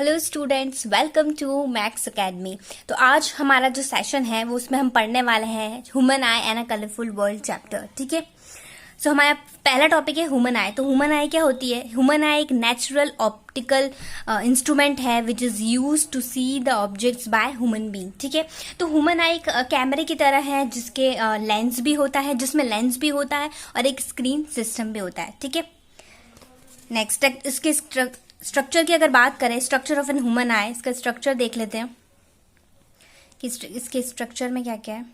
Hello students, welcome to Max Academy. तो आज हमारा जो सेशन है वो उसमें हम पढ़ने वाले हैं human I and a colourful world chapter. ठीक है, सो हमारा पहला टॉपिक है ह्यूमन आई। तो ह्यूमन आई क्या होती है? ह्यूमन आई एक नेचुरल ऑप्टिकल इंस्ट्रूमेंट है which is use to see the objects by human being. ठीक है, तो ह्यूमन आई एक कैमरे की तरह है जिसके लेंस भी होता है, जिसमें लेंस भी होता है और एक स्क्रीन सिस्टम भी होता है। ठीक है, नेक्स्ट इसके स्ट्रक्चर की अगर बात करें, स्ट्रक्चर ऑफ एन ह्यूमन आई, इसका स्ट्रक्चर देख लेते हैं कि इसके स्ट्रक्चर में क्या क्या है।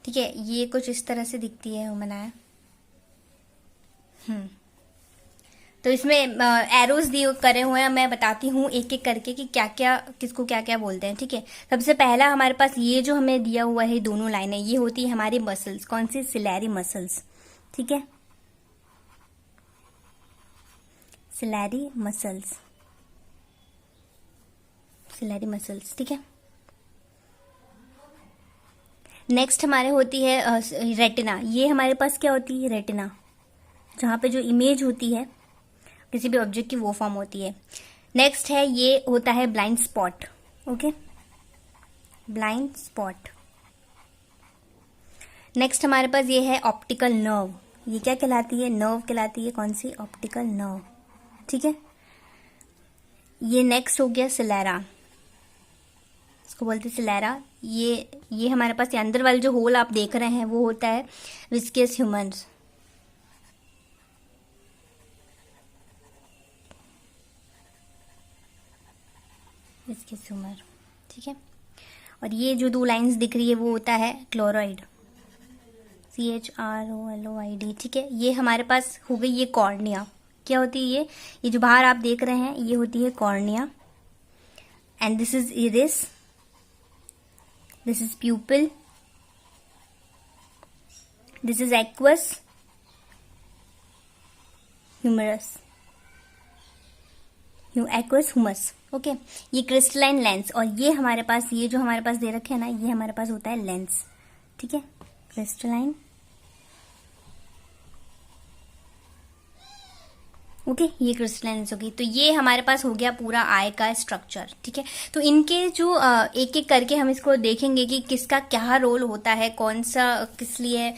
ठीक है, ये कुछ इस तरह से दिखती है ह्यूमन आई। तो इसमें एरोज दिए करे हुए हैं, मैं बताती हूँ एक एक करके कि क्या क्या किसको क्या क्या बोलते हैं। ठीक है, सबसे पहला हमारे पास ये जो हमें दिया हुआ है दोनों लाइनें, ये होती है हमारी मसल्स। कौन सी? Ciliary muscles. ठीक है, सिलेरी मसल्स, सिलेरी मसल्स। ठीक है, नेक्स्ट हमारे होती है रेटिना। ये हमारे पास क्या होती है? रेटिना, जहाँ पे जो इमेज होती है किसी भी ऑब्जेक्ट की वो फॉर्म होती है। नेक्स्ट है ये होता है blind spot. Okay, blind spot. Next हमारे पास ये है ऑप्टिकल नर्व। ये क्या कहलाती है? नर्व कहलाती है। कौन सी? Optical nerve. ठीक है, ये नेक्स्ट हो गया सिलेरा, इसको बोलते हैं सिलेरा। ये हमारे पास ये अंदर वाले जो होल आप देख रहे हैं वो होता है विस्कस ह्यूमर्स। Viscous humour. ठीक है, और ये जो दो लाइंस दिख रही है वो होता है क्लोराइड, CHROLOID। ठीक है, ये हमारे पास हो गई ये कॉर्निया। क्या होती है ये जो बाहर आप देख रहे हैं ये होती है cornea. And this is iris, this is pupil, this is aqueous humorous, aqueous humus. Okay, ये क्रिस्टलाइन लेंस, और ये हमारे पास ये जो हमारे पास दे रखे हैं ना, ये हमारे पास होता है लेंस। ठीक है, क्रिस्टलाइन। ओके, ये क्रिस्टलाइंस होगी। तो ये हमारे पास हो गया पूरा आई का स्ट्रक्चर। ठीक है, तो इनके जो एक एक करके हम इसको देखेंगे कि किसका क्या रोल होता है, कौन सा किस लिए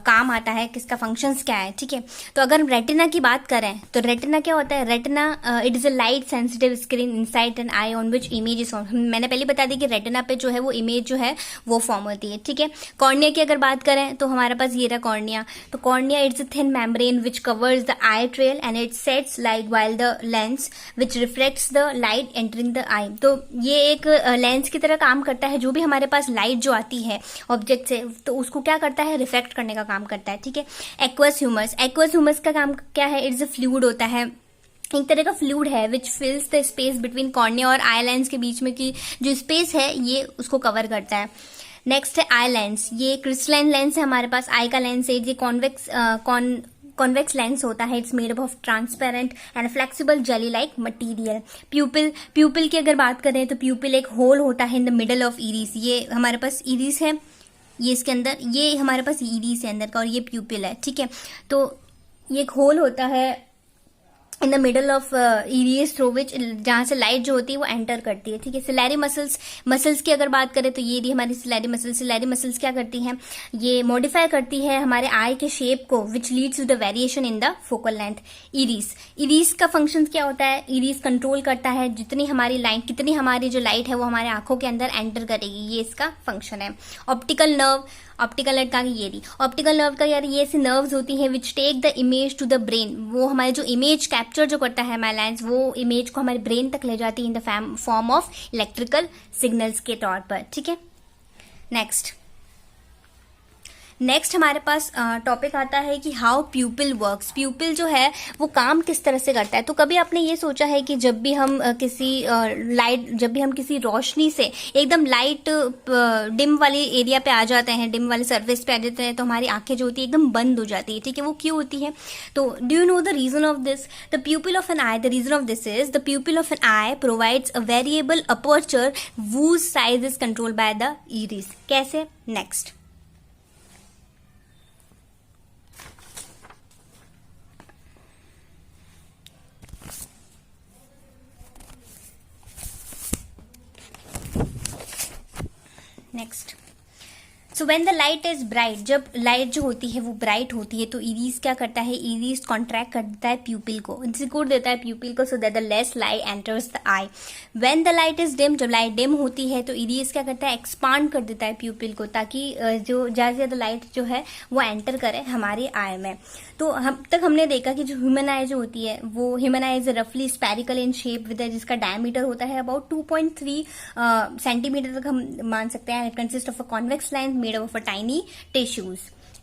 काम आता है, किसका फंक्शंस क्या है। ठीक है, तो अगर हम रेटिना की बात करें तो रेटिना क्या होता है? Retina it is a light sensitive screen inside N I on which image is form. मैंने पहले बता दी कि रेटिना पे जो है वो इमेज जो है वो फॉर्म होती है। ठीक है, कॉर्निया की अगर बात करें तो हमारे पास ये रहा कॉर्निया। तो cornea it's a thin membrane which covers the I trail and it sets light while the lens which reflects the light entering the eye। तो ये एक लेंस की तरह काम करता है। जो भी हमारे पास लाइट जो आती है ऑब्जेक्ट से तो उसको क्या करता है? रिफ्लेक्ट करने का काम करता है। ठीक है, एक्वस ह्यूमस। एक्वस ह्यूमस का काम क्या है? इट्स अ फ्लूइड होता है, एक तरह का फ्लूइड है which fills the space between cornea और आई लेंस के बीच में की जो स्पेस है ये उसको कवर करता है। नेक्स्ट है आई लेंस। ये क्रिस्टलाइन लेंस है हमारे पास। आई का लेंस है ये कॉन्वेक्स लेंस होता है। It's made of transparent and flexible jelly like material. प्यूपिल की अगर बात करें तो प्यूपिल एक होल होता है in the middle of iris. ये हमारे पास इरिस है, ये इसके अंदर, ये हमारे पास इरिस है अंदर का और ये प्यूपिल है। ठीक है, तो ये एक होल होता है in the middle of iris through which, जहां से लाइट जो होती है वो एंटर करती है। ठीक है, सिलेरी मसल्स की अगर बात करें तो ये रही हमारी सिलेरी मसल्स। सिलेरी मसल्स क्या करती हैं? ये मॉडिफाई करती है हमारे आई के शेप को which leads to the variation in the focal length. Iris का फंक्शन क्या होता है? इरिस कंट्रोल करता है कितनी हमारी जो लाइट है वो हमारे आंखों के अंदर एंटर करेगी, ये इसका फंक्शन है। ऑप्टिकल नर्व का ये रही ऑप्टिकल नर्व का यार, ये ऐसी नर्व्स होती हैं which take the image to the brain. वो हमारे जो इमेज कैप्चर जो करता है हमारा लेंस, वो इमेज को हमारे ब्रेन तक ले जाती है in the form of electrical signals के तौर पर। ठीक है, नेक्स्ट हमारे पास टॉपिक आता है कि हाउ प्यूपिल वर्क्स। प्यूपिल जो है वो काम किस तरह से करता है। तो कभी आपने ये सोचा है कि जब भी हम किसी रोशनी से एकदम लाइट डिम वाली एरिया पे आ जाते हैं, डिम वाले सरफेस पे आ जाते हैं, तो हमारी आंखें जो होती है एकदम बंद हो जाती है। ठीक है, वो क्यों होती है? तो do you know the reason of this? The pupil of an eye, the reason of this is the pupil of an eye provides a variable aperture whose size is controlled by the iris. कैसे? Next, next, so when the light is bright, जब light जो होती है वो bright होती है तो इरीज क्या करता है, इरीज कॉन्ट्रैक्ट कर देता है प्यूपिल को, सिकुड़ देता है प्यूपिल को, so that the less light enters the I. When the light is dim, जब लाइट डिम होती है तो इरीज क्या करता है, एक्सपांड कर देता है प्यूपिल को, ताकि जो ज़्यादा से ज़्यादा लाइट जो है वो एंटर करे हमारी आई में। तो हम तक हमने देखा कि जो ह्यूमन आई जो होती है वो ह्यूमन आई इज रफली स्पेरिकल इन शेप विद, जिसका डायमीटर होता है अबाउट 2.3 सेंटीमीटर तक हम मान सकते हैं। It consist of a convex lens made of a tiny tissues.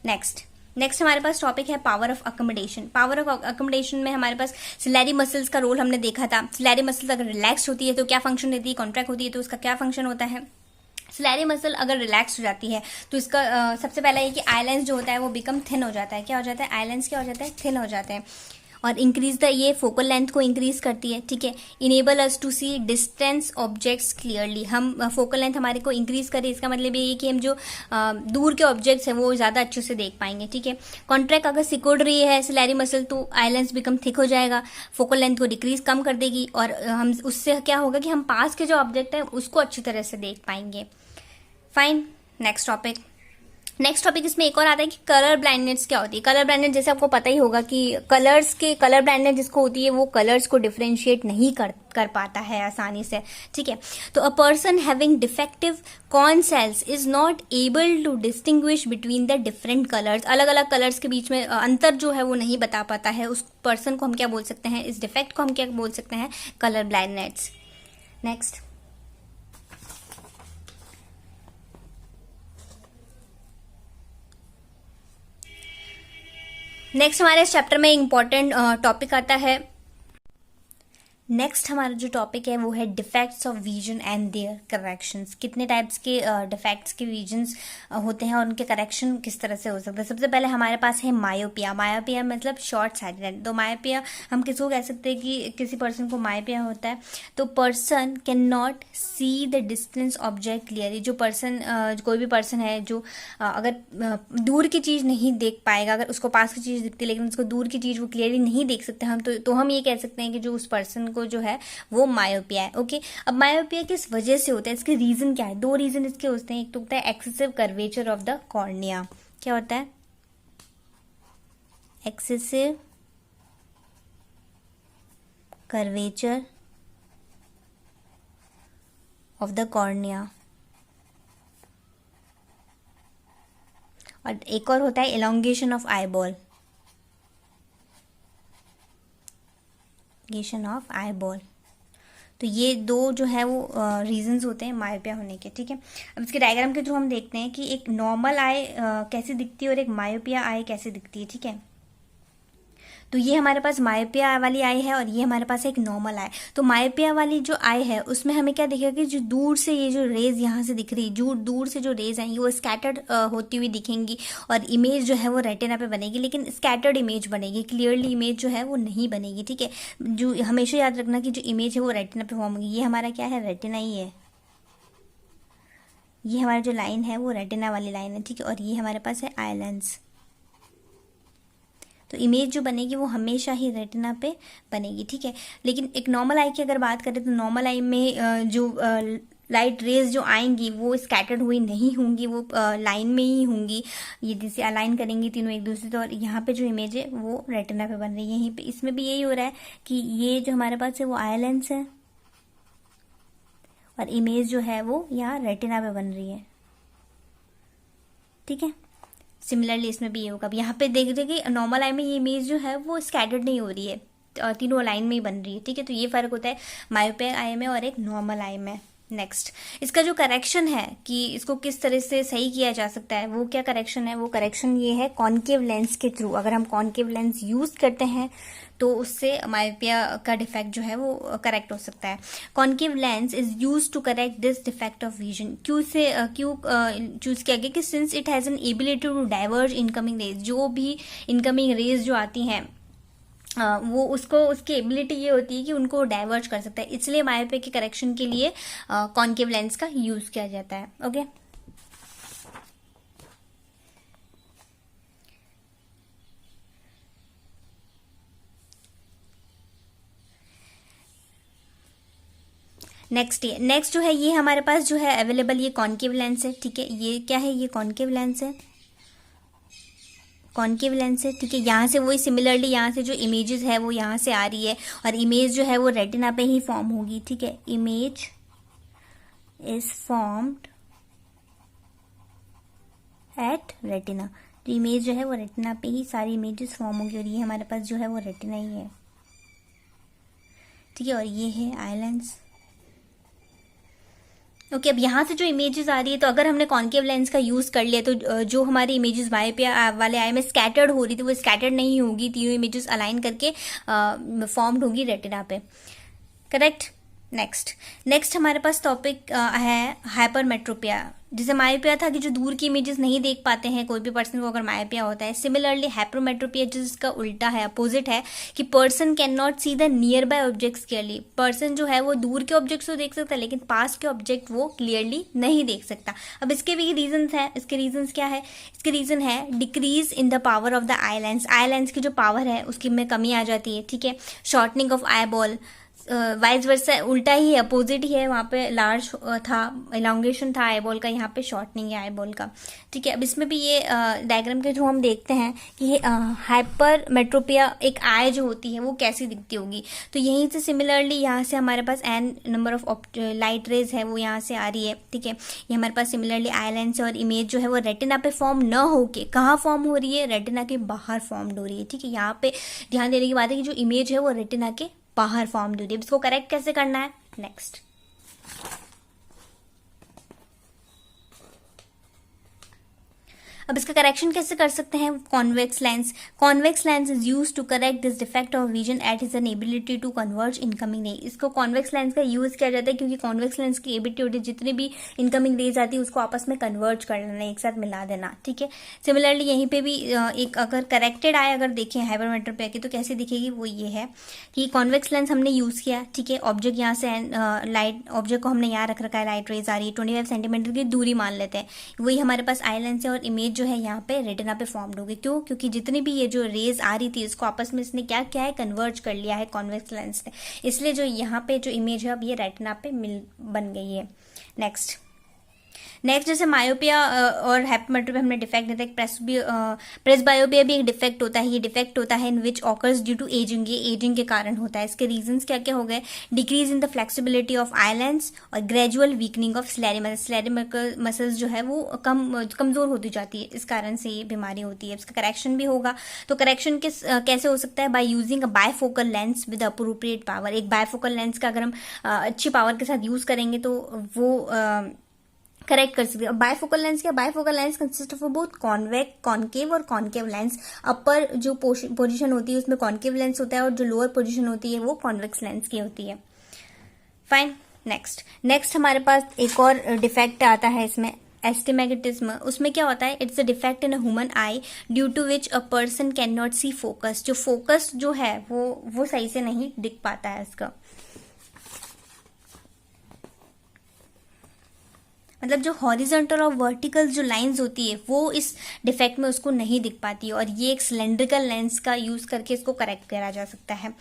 Next हमारे पास टॉपिक है power of accommodation. Power of accommodation में हमारे पास सिलेरी मसल्स का रोल हमने देखा था। सिलेरी मसल्स अगर रिलैक्स होती है तो क्या फंक्शन देती है, कॉन्ट्रैक्ट होती है तो उसका क्या फंक्शन होता है। सिलेरी मसल अगर रिलैक्स हो जाती है तो इसका सबसे पहला ये कि आईलेंस जो होता है वो बिकम थिन हो जाता है। क्या हो जाता है, आईलेंस क्या हो जाता है, थिन हो जाते हैं। और इंक्रीज द, ये फोकल लेंथ को इंक्रीज करती है, ठीक है। Enable us to see distance objects clearly, हम फोकल लेंथ हमारे को इंक्रीज करें, इसका मतलब ये कि हम जो दूर के ऑब्जेक्ट्स हैं वो ज्यादा अच्छे से देख पाएंगे, ठीक है। कॉन्ट्रैक्ट अगर सिकुड़ रही है सिलेरी मसल तो आईलेंस बिकम थिक हो जाएगा, फोकल लेंथ को डिक्रीज कम कर देगी, और हम उससे क्या होगा कि हम पास के जो ऑब्जेक्ट है उसको अच्छी तरह से देख पाएंगे। फाइन, नेक्स्ट टॉपिक इसमें एक और आता है कि कलर ब्लाइंडनेस क्या होती है। कलर ब्लाइंडनेस जैसे आपको पता ही होगा कि कलर ब्लाइंडनेस जिसको होती है वो कलर्स को डिफरेंशिएट नहीं कर पाता है आसानी से, ठीक है। तो a person having defective cone cells is not able to distinguish between the different colours, अलग अलग कलर्स के बीच में अंतर जो है वो नहीं बता पाता है, उस पर्सन को हम क्या बोल सकते हैं, इस डिफेक्ट को हम क्या बोल सकते हैं, कलर ब्लाइंडनेस। नेक्स्ट हमारे इस चैप्टर में इंपॉर्टेंट टॉपिक आता है। नेक्स्ट हमारा जो टॉपिक है वो है defects of vision and their corrections. कितने टाइप्स के डिफेक्ट्स के विजन्स होते हैं और उनके करेक्शन किस तरह से हो सकते हैं। सबसे पहले हमारे पास है मायोपिया। मायोपिया मतलब शॉर्ट साइटेड। तो मायोपिया हम किसको कह सकते हैं कि किसी पर्सन को मायोपिया होता है तो person can not see the distance object clearly. जो पर्सन कोई भी पर्सन है जो अगर दूर की चीज़ नहीं देख पाएगा, अगर उसको पास की चीज़ दिखती है लेकिन उसको दूर की चीज़ वो क्लियरली नहीं देख सकते हम, तो हम ये कह सकते हैं कि जो उस पर्सन को जो है वो मायोपिया है। ओके, अब मायोपिया किस वजह से होता है, इसके रीजन क्या है। दो रीजन इसके होते हैं। एक तो होता है excessive curvature of the cornea. क्या होता है, excessive curvature of the cornea, और एक और होता है elongation of eyeball, of eyeball. तो ये दो जो है वो रीजंस होते हैं मायोपिया होने के, ठीक है। अब इसके डायग्राम के थ्रू हम देखते हैं कि एक नॉर्मल आई कैसी दिखती है और एक मायोपिया आई कैसे दिखती है, ठीक है। तो ये हमारे पास मायोपिया वाली आई है और ये हमारे पास एक नॉर्मल आई। तो मायोपिया वाली जो आई है उसमें हमें क्या दिखेगा कि जो दूर से ये जो रेज यहाँ से दिख रही है, जो दूर से जो रेज आएंगी वो स्कैटर्ड होती हुई दिखेंगी और इमेज जो है वो रेटिना पे बनेगी, लेकिन स्कैटर्ड इमेज बनेगी, क्लियरली इमेज जो है वो नहीं बनेगी, ठीक है। जो हमेशा याद रखना कि जो इमेज है वो रेटिना पे फॉर्म होगी। ये हमारा क्या है, रेटिना ही है। ये हमारी जो लाइन है वो रेटिना वाली लाइन है, ठीक है। और ये हमारे पास है आई लेंस। तो इमेज जो बनेगी वो हमेशा ही रेटिना पे बनेगी, ठीक है। लेकिन एक नॉर्मल आई की अगर बात करें तो नॉर्मल आई में जो लाइट रेज जो आएंगी वो स्कैटर्ड हुई नहीं होंगी, वो लाइन में ही होंगी। ये जैसे अलाइन करेंगी तीनों एक दूसरे से, और यहाँ पे जो इमेज है वो रेटिना पे बन रही है। यहीं पे इसमें भी यही हो रहा है कि ये जो हमारे पास है वो आई लेंस है और इमेज जो है वो यहाँ रेटिना पे बन रही है, ठीक है। सिमिलरली इसमें भी ये होगा। अब यहाँ पे देख रहे कि नॉर्मल आई में ये इमेज जो है वो स्कैटर्ड नहीं हो रही है, तीनों लाइन में ही बन रही है, ठीक है। तो ये फर्क होता है मायोपिक आई में और एक नॉर्मल आई में। नेक्स्ट, इसका जो करेक्शन है कि इसको किस तरह से सही किया जा सकता है, वो क्या करेक्शन है, वो करेक्शन ये है कॉन्केव लेंस के थ्रू। अगर हम कॉन्केव लेंस यूज करते हैं तो उससे मायोपिया का डिफेक्ट जो है वो करेक्ट हो सकता है। Concave lens is use to correct this defect of vision. क्यों चूज किया गया कि since it has an ability to diverge incoming rays. जो भी इनकमिंग रेज जो आती हैं वो उसकी एबिलिटी ये होती है कि उनको डाइवर्ज कर सकता है, इसलिए मायोपिया के करेक्शन के लिए कॉन्केव लेंस का यूज किया जाता है। ओके, नेक्स्ट जो है ये हमारे पास जो है अवेलेबल, ये कॉन्केव लेंस है, ठीक है। ये क्या है, ये कॉन्केव लेंस है, कॉन्केव लेंस है, ठीक है। यहाँ से वही सिमिलरली यहाँ से जो इमेजेस है वो यहाँ से आ रही है, और इमेज जो है वो रेटिना पे ही फॉर्म होगी, ठीक है। Image is formed at retina, तो इमेज जो है वो रेटिना पे ही सारी इमेजेस फॉर्म होगी, और ये हमारे पास जो है वो रेटिना ही है, ठीक है। और ये है आई लेंस। ओके, अब यहाँ से जो इमेजेस आ रही है, तो अगर हमने कॉन्केव लेंस का यूज कर लिया तो जो हमारी इमेजेस बायोपिया वाले आई में स्कैटर्ड हो रही थी वो स्कैटर्ड नहीं होगी, तीनों इमेजेस अलाइन करके फॉर्म्ड होगी रेटिना पे, करेक्ट। नेक्स्ट हमारे पास टॉपिक है हाइपरमेट्रोपिया। जैसे मायोपिया था कि जो दूर की इमेजेस नहीं देख पाते हैं कोई भी पर्सन को अगर मायोपिया होता है, सिमिलरली हाइपरमेट्रोपिया जिसका उल्टा है, अपोजिट है, कि person can not see the near by objects clearly. Person जो है वो दूर के ऑब्जेक्ट्स को देख सकता है लेकिन पास के ऑब्जेक्ट वो क्लियरली नहीं देख सकता। अब इसके भी रीजंस हैं, इसके रीजंस क्या है, इसके रीजन है decrease in the power of the eye lens. Eye lens की जो पावर है उसकी में कमी आ जाती है, ठीक है। Shortening of eye ball, vice versa उल्टा ही है, अपोजिट ही है, वहाँ पे लार्ज था, इलांगेशन था आई बॉल का, यहाँ पे शॉर्टनिंग है आई बॉल का, ठीक है। अब इसमें भी ये डायग्राम के थ्रू हम देखते हैं कि हाइपर मेट्रोपिया एक आई जो होती है वो कैसी दिखती होगी। तो यहीं से सिमिलरली यहाँ से हमारे पास an number of light rays है वो यहाँ से आ रही है, ठीक है। ये हमारे पास सिमिलरली आई लेंस है, और इमेज जो है वो रेटिना पे फॉर्म न होके कहाँ फॉर्म हो रही है, रेटिना के बाहर फॉर्म हो रही है, ठीक है। यहाँ पे ध्यान देने की बात है कि जो इमेज है वो रेटिना के बाहर फॉर्म हो रही है। इसको करेक्ट कैसे करना है, नेक्स्ट। अब इसका करेक्शन कैसे कर सकते हैं, convex lens. Convex lens is use to correct this defect of vision it is an ability to converge incoming ray. इसको कॉन्वेक्स लेंस का यूज किया जाता है क्योंकि कॉन्वेक्स लेंस की एबिलिटी होती है जितनी भी इनकमिंग रेज आती है उसको आपस में कन्वर्ज कर लेना, एक साथ मिला देना, ठीक है। सिमिलरली यहीं पे भी एक अगर करेक्टेड आए अगर देखें हाइपरमेट्रोपिया की तो कैसे दिखेगी, वो ये है कि कॉन्वेक्स लेंस हमने यूज किया, ठीक है। ऑब्जेक्ट यहाँ से लाइट ऑब्जेक्ट को हमने यहाँ रख रखा है, लाइट रेज आ रही है, 25 सेंटीमीटर की दूरी मान लेते हैं, वही हमारे पास आई लेंस है, और इमेज जो है यहाँ पे रेटिना पे फॉर्म्ड होगी। क्यों, क्योंकि जितनी भी ये जो रेज आ रही थी इसको आपस में इसने क्या किया है, कन्वर्ज कर लिया है कॉन्वेक्स लेंस ने, इसलिए जो यहाँ पे जो इमेज है अब ये रेटिना पे बन गई है। नेक्स्ट जैसे मायोपिया और हाइपरमेट्रोपिया हमने डिफेक्ट देता है, प्रेसबायोपिया भी एक डिफेक्ट होता है। ये डिफेक्ट होता है in which occurs due to ageing, ये एजिंग के कारण होता है। इसके रीजंस क्या क्या हो गए, decrease in the flexibility of eye lens और gradual weakening of ciliary muscles. Ciliary muscles जो है वो कमजोर होती जाती है, इस कारण से ये बीमारी होती है। इसका करेक्शन भी होगा, तो करेक्शन कैसे हो सकता है, by using a bifocal lens with appropriate power. एक बायफोकल लेंस का अगर हम अच्छी पावर के साथ यूज करेंगे तो वो करेक्ट कर सकते हैं। बायफोकल लेंस क्या, bifocal lens consist of both concave और कॉन्केव लेंस। अपर जो पोजीशन होती है उसमें कॉन्केव लेंस होता है और जो लोअर पोजीशन होती है वो कॉन्वेक्स लेंस की होती है। फाइन, नेक्स्ट हमारे पास एक और डिफेक्ट आता है इसमें, एस्टिमेगेटिज्म। उसमें क्या होता है, it's a defect in a human eye due to which a person can not see focus. जो फोकस जो है वो सही से नहीं दिख पाता है इसका, मतलब जो हॉरिजॉन्टल और वर्टिकल जो लाइंस होती है वो इस डिफेक्ट में उसको नहीं दिख पाती है, और ये एक सिलेंड्रिकल लेंस का यूज करके इसको करेक्ट करा जा सकता है।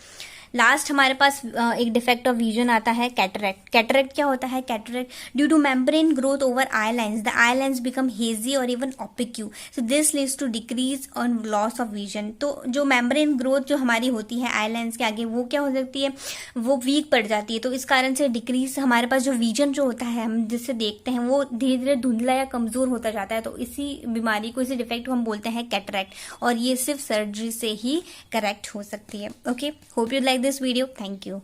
लास्ट हमारे पास एक डिफेक्ट ऑफ विजन आता है, कैटरेक्ट। कैटरेक्ट क्या होता है, cataract due to membrane growth over eye lens, the eye lens become hazy और even opaque, so this leads to decrease on loss of vision. तो जो मेम्ब्रेन ग्रोथ जो हमारी होती है आई लेंस के आगे वो क्या हो सकती है, वो वीक पड़ जाती है, तो इस कारण से डिक्रीज हमारे पास जो विजन जो होता है हम जिससे देखते हैं वो धीरे धीरे धुंधला या कमजोर होता जाता है। तो इसी बीमारी को, इसी डिफेक्ट को हम बोलते हैं कैटरेक्ट, और ये सिर्फ सर्जरी से ही करेक्ट हो सकती है। Okay, hope you like this video. Thank you.